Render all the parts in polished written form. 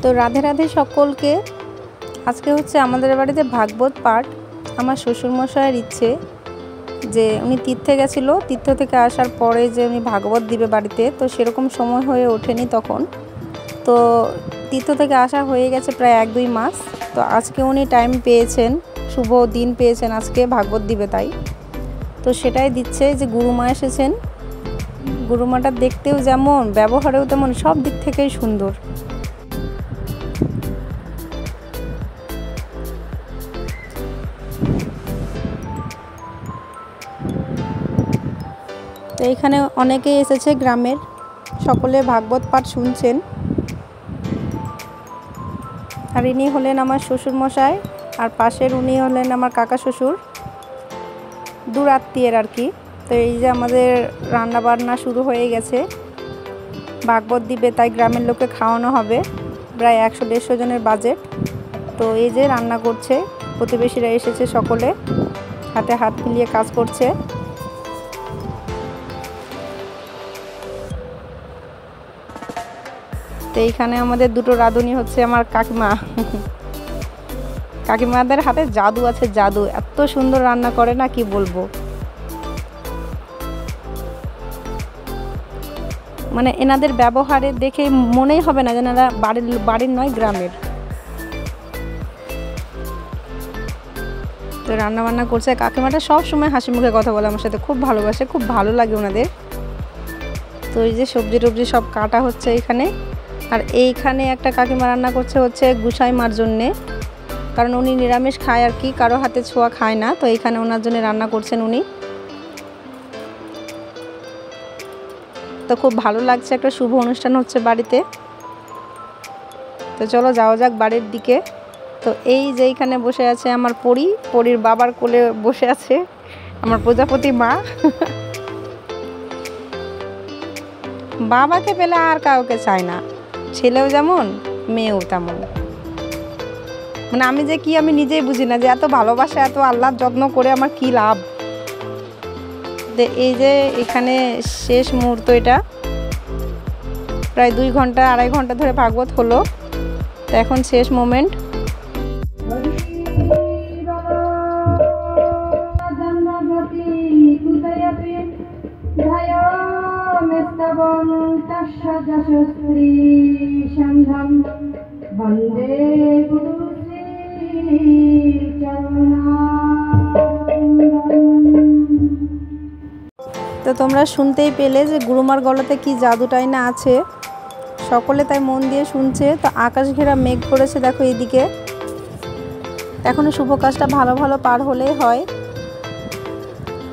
তো রাধে রাধে সকলকে। আজকে হচ্ছে আমাদের বাড়িতে ভাগবত পাঠ। আমার শ্বশুরমশাইয়ের ইচ্ছে যে উনি তীর্থে গেছিল, তীর্থ থেকে আসার পরে যে উনি ভাগবত দিবে বাড়িতে, তো সেরকম সময় হয়ে ওঠেনি তখন। তো তীর্থ থেকে আসা হয়ে গেছে প্রায় 1-2 মাস। তো আজকে উনি টাইম পেয়েছেন, শুভ দিন পেয়েছেন, আজকে ভাগবত দিবে তাই। তো সেটাই দিচ্ছে, যে গুরুমা এসেছেন। গুরুমাটা দেখতেও যেমন, ব্যবহারেও তেমন, সব দিক থেকেই সুন্দর। তো এখানে অনেকেই এসেছে গ্রামের, সকলে ভাগবত পাঠ শুনছেন। আর ইনি হলেন আমার শ্বশুরমশাই, আর পাশের উনি হলেন আমার কাকা শ্বশুর, দূর আত্মীয়ের আর কি। তো এই যে আমাদের রান্না বান্না শুরু হয়ে গেছে, ভাগবত দিবে তাই গ্রামের লোককে খাওয়ানো হবে। প্রায় 100-150 জনের বাজেট। তো এই যে রান্না করছে, প্রতিবেশীরা এসেছে, সকলে হাতে হাত মিলিয়ে কাজ করছে। তো এইখানে আমাদের দুটো রাঁধুনি হচ্ছে আমার কাকিমা। কাকিমাদের হাতে জাদু আছে, জাদু, এত সুন্দর রান্না করে না কি বলবো। মানে এনাদের ব্যবহারে দেখে মনেই হবে না যে এনারা বাড়ির নয়, গ্রামের। তো রান্না বান্না করছে, কাকিমাটা সব সময় হাসি মুখে কথা বলে আমার সাথে, খুব ভালোবাসে, খুব ভালো লাগে ওনাদের। তো এই যে সবজি টবজি সব কাটা হচ্ছে এখানে। আর এইখানে একটা কাকিমা রান্না করছে হচ্ছে গুসাই মার জন্যে, কারণ উনি নিরামিষ খায় আর কি, কারো হাতে ছোঁয়া খায় না। তো এইখানে ওনার জন্য রান্না করছেন উনি। তো খুব ভালো লাগছে, একটা শুভ অনুষ্ঠান হচ্ছে বাড়িতে। তো চলো যাওয়া যাক বাড়ির দিকে। তো এই যে এইখানে বসে আছে আমার পরীর বাবার কোলে বসে আছে আমার প্রজাপতি মা। বাবাকে পেলে আর কাউকে চায় না, ছেলেও যেমন মেয়েও তেমন। মানে আমি যে কি, আমি নিজেই বুঝি না যে এত ভালোবাসা, এত আল্লাহর যত্ন করে আমার কি লাভ। এই যে এখানে শেষ মুহূর্ত, এটা প্রায় 2-2.5 ঘন্টা ধরে ভাগবত হলো। তো এখন শেষ মোমেন্ট। তো তোমরা শুনতেই পেলে যে গুরুমার গলাতে কি জাদুটাই না আছে, সকলে তাই মন দিয়ে শুনছে। তো আকাশ ঘেরা মেঘ করেছে দেখো এইদিকে। এখনো শুভ কাজটা ভালো ভালো পার হলেই হয়।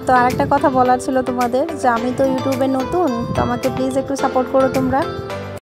তো আরেকটা কথা বলার ছিল তোমাদের, যে আমি তো ইউটিউবে নতুন, তো আমাকে প্লিজ একটু সাপোর্ট করো তোমরা।